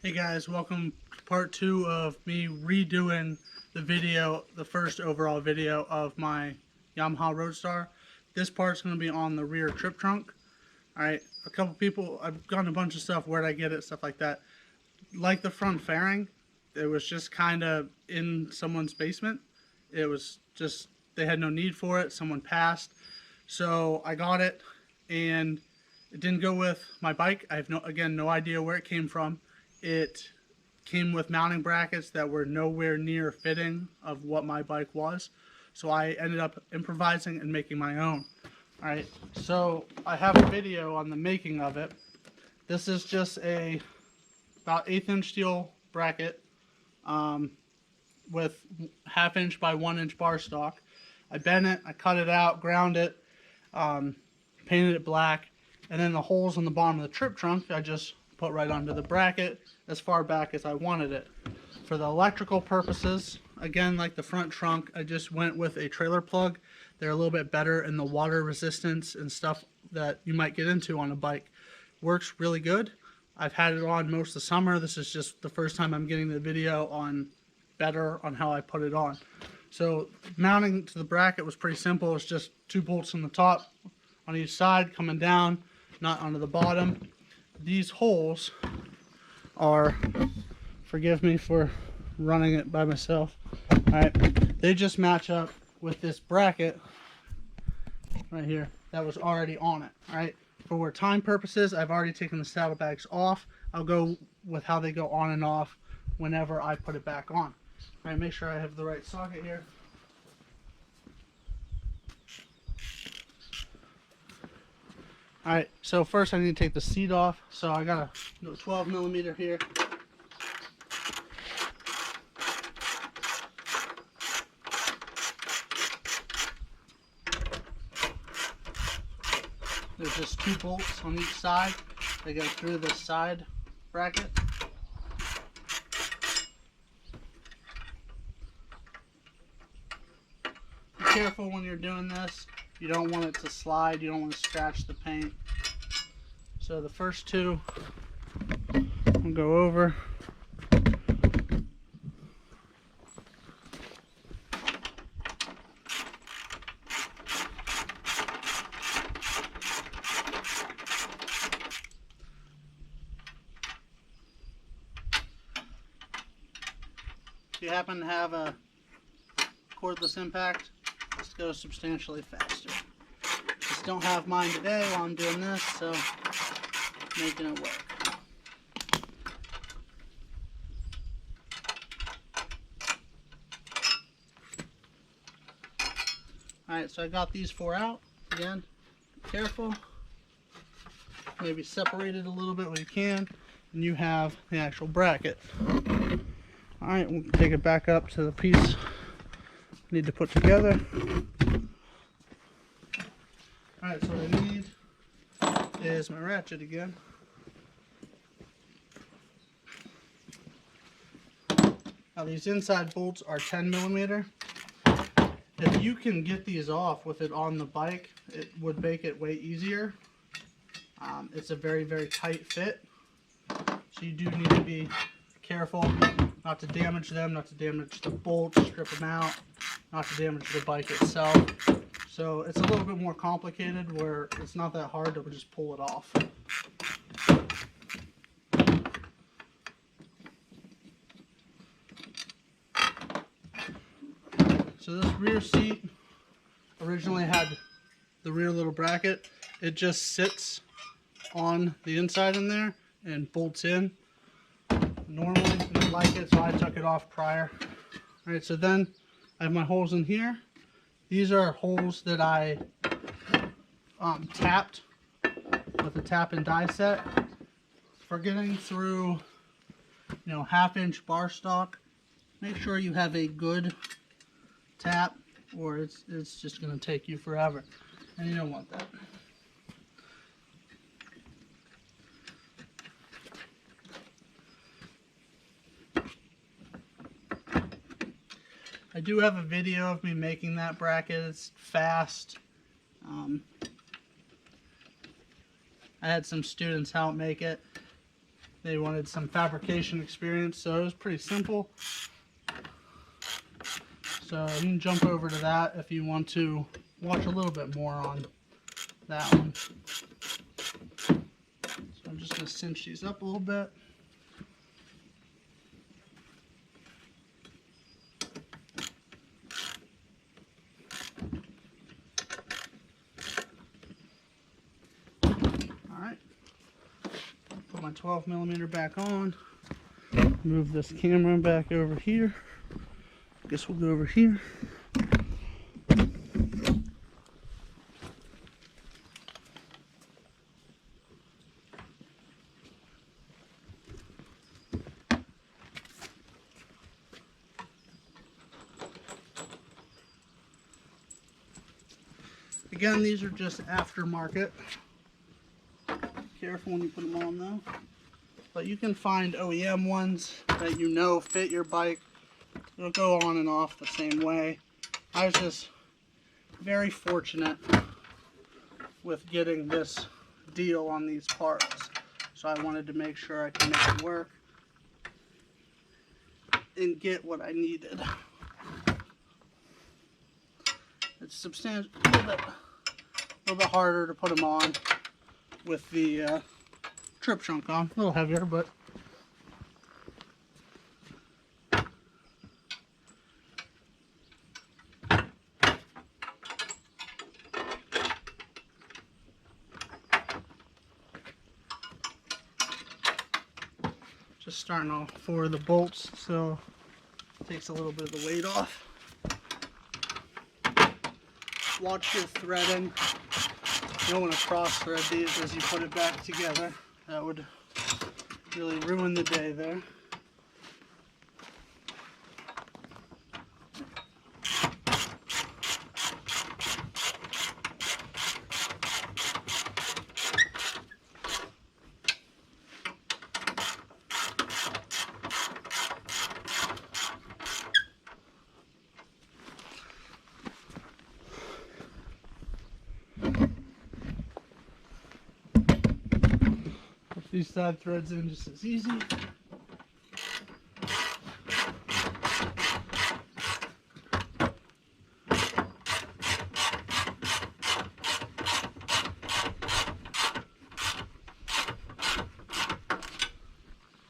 Hey guys, welcome to part 2 of me redoing the video, the first overall video of my Yamaha Road Star. This part's going to be on the rear trip trunk. Alright, a couple people, I've gotten a bunch of stuff, where'd I get it, stuff like that. Like the front fairing, it was just kind of in someone's basement. It was just, they had no need for it, someone passed. So I got it, and it didn't go with my bike. I have no idea where it came from. It came with mounting brackets that were nowhere near fitting of what my bike was. So I ended up improvising and making my own. Alright, so I have a video on the making of it. This is just a about 1/8 inch steel bracket with 1/2 inch by 1 inch bar stock. I bent it, I cut it out, ground it, painted it black, and then the holes on the bottom of the trip trunk I just put right onto the bracket as far back as I wanted it. For the electrical purposes, again, like the front trunk, I just went with a trailer plug. They're a little bit better in the water resistance and stuff that you might get into on a bike. Works really good. I've had it on most of the summer. This is just the first time I'm getting the video on better on how I put it on. So mounting to the bracket was pretty simple. It's just 2 bolts on the top on each side coming down, not onto the bottom. These holes are, forgive me for running it by myself, alright, they just match up with this bracket right here that was already on it. Alright, for time purposes, I've already taken the saddlebags off. I'll go with how they go on and off whenever I put it back on. Alright, make sure I have the right socket here. Alright, so first I need to take the seat off. So I got a 12mm here. There's just 2 bolts on each side. They go through the side bracket. Be careful when you're doing this. You don't want it to slide, you don't want to scratch the paint. So the first 2 will go over. If you happen to have a cordless impact, this goes substantially faster. Just don't have mine today while I'm doing this, so making it work. Alright, so I got these 4 out. Again, be careful. Maybe separate it a little bit when you can, and you have the actual bracket. Alright, we'll take it back up to the piece I need to put together. Alright, so what I need is my ratchet again. Now these inside bolts are 10mm. If you can get these off with it on the bike, it would make it way easier. It's a very, very tight fit, so you do need to be careful not to damage them, not to damage the bolts, strip them out, not to damage the bike itself. So it's a little bit more complicated where it's not that hard to just pull it off. So this rear seat originally had the rear little bracket. It just sits on the inside in there and bolts in. Normally I didn't like it, so I took it off prior. Alright, so then I have my holes in here. These are holes that I tapped with a tap and die set. For getting through, 1/2 inch bar stock, make sure you have a good tap, or it's just going to take you forever, and you don't want that. I do have a video of me making that bracket. It's fast. I had some students help make it. They wanted some fabrication experience, so it was pretty simple. So you can jump over to that if you want to watch a little bit more on that one. So I'm just going to cinch these up a little bit. Alright, put my 12mm back on, move this camera back over here. I guess we'll go over here. Again, these are just aftermarket. Careful when you put them on though. But you can find OEM ones that you know fit your bike. It'll go on and off the same way. I was just very fortunate with getting this deal on these parts. So I wanted to make sure I could make it work and get what I needed. It's substantial, a little bit harder to put them on with the trip trunk on. A little heavier, but just starting off for the bolts, so it takes a little bit of the weight off. Watch your threading. You don't want to cross thread these as you put it back together. That would really ruin the day there. These side threads in just as easy.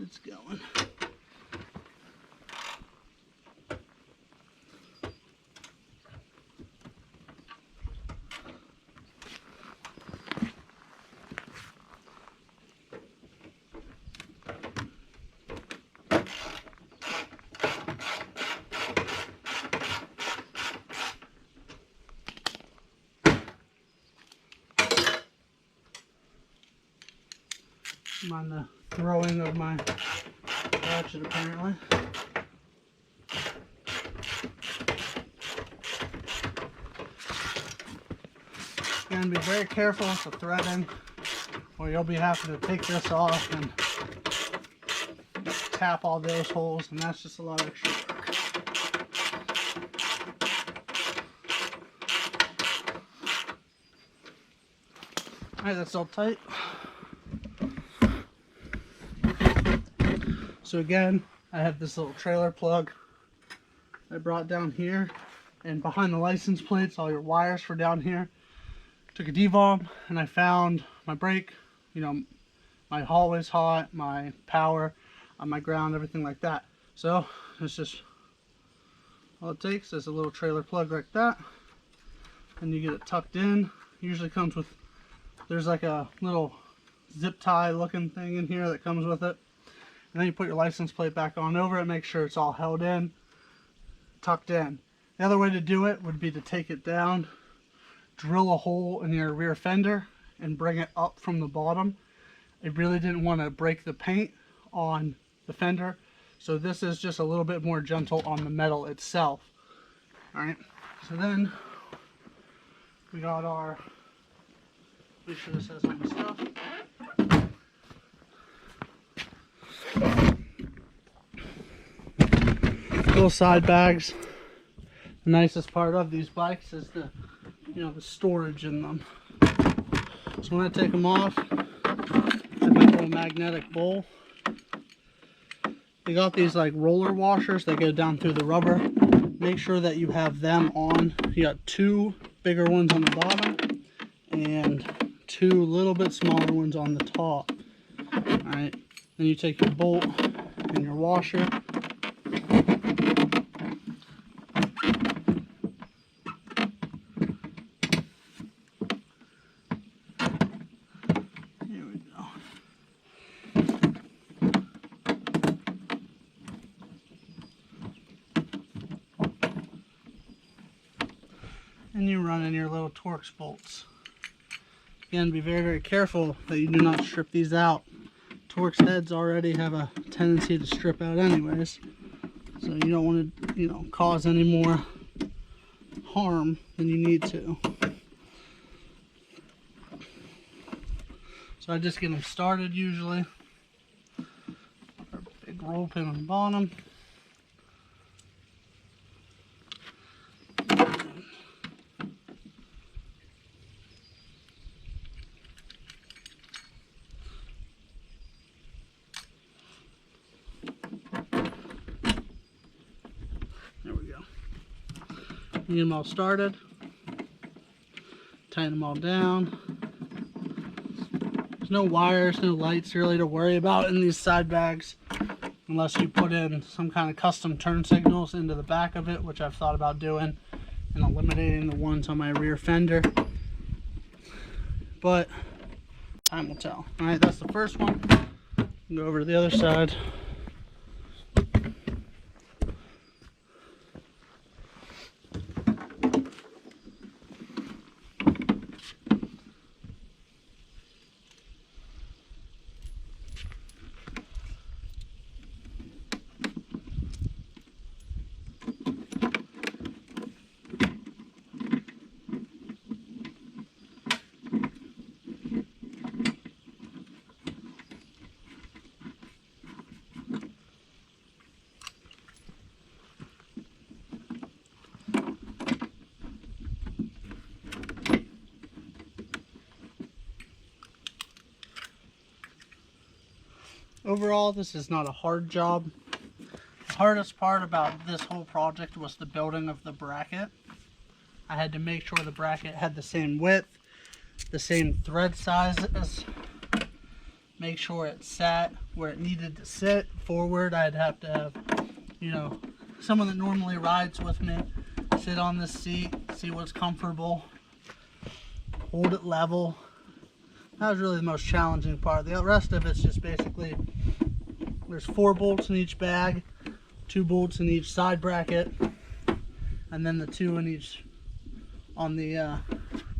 It's going. I'm on the throwing of my ratchet apparently. Again, be very careful with the threading, or you'll be having to take this off and tap all those holes, and that's just a lot of extra work. Alright, that's all tight. So again, I have this little trailer plug I brought down here, and behind the license plates, all your wires for down here. Took a devom and I found my brake, you know, my hallway's hot, my power, my ground, everything like that. So it's just, all it takes is a little trailer plug like that, and you get it tucked in. Usually comes with, there's like a little zip tie looking thing in here that comes with it. And then you put your license plate back on over it, make sure it's all held in, tucked in. The other way to do it would be to take it down, drill a hole in your rear fender, and bring it up from the bottom. I really didn't want to break the paint on the fender, so this is just a little bit more gentle on the metal itself. Alright, so then we got our, make sure this has all the stuff. Little side bags. The nicest part of these bikes is the, you know, the storage in them. So when I take them off, I have my little magnetic bowl. They got these like roller washers that go down through the rubber. Make sure that you have them on. You got 2 bigger ones on the bottom and 2 little bit smaller ones on the top. Alright, then you take your bolt and your washer. Here we go. And you run in your little Torx bolts. Again, be very, very careful that you do not strip these out. Torx heads already have a tendency to strip out anyways. So you don't want to, cause any more harm than you need to. So I just get them started usually. Our big roll pin on the bottom. There we go. Get them all started. Tighten them all down. There's no wires, no lights really to worry about in these side bags, unless you put in some kind of custom turn signals into the back of it, which I've thought about doing, and eliminating the ones on my rear fender. But time will tell. All right, that's the first one. Go over to the other side. Overall, this is not a hard job. The hardest part about this whole project was the building of the bracket. I had to make sure the bracket had the same width, the same thread sizes, make sure it sat where it needed to sit forward. I'd have to have, someone that normally rides with me sit on this seat, see what's comfortable, hold it level. That was really the most challenging part. The rest of it's just basically, there's 4 bolts in each bag, 2 bolts in each side bracket, and then the 2 in each on the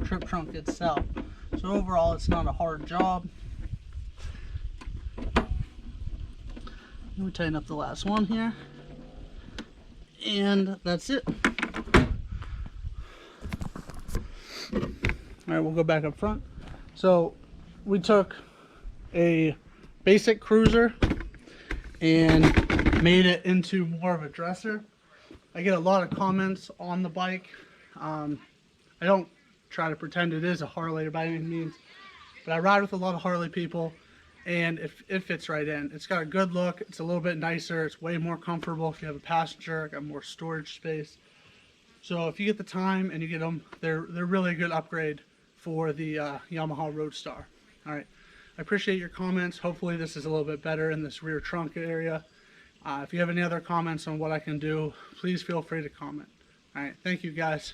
trip trunk itself. So overall, it's not a hard job. We tighten up the last one here, and that's it. All right, we'll go back up front. So we took a basic cruiser and made it into more of a dresser. I get a lot of comments on the bike. I don't try to pretend it is a Harley by any means, but I ride with a lot of Harley people, and it fits right in. It's got a good look. It's a little bit nicer. It's way more comfortable if you have a passenger. Got more storage space. So if you get the time and you get them, they're really a good upgrade for the Yamaha Road Star. All right, I appreciate your comments. Hopefully this is a little bit better in this rear trunk area. If you have any other comments on what I can do, please feel free to comment. All right, thank you guys.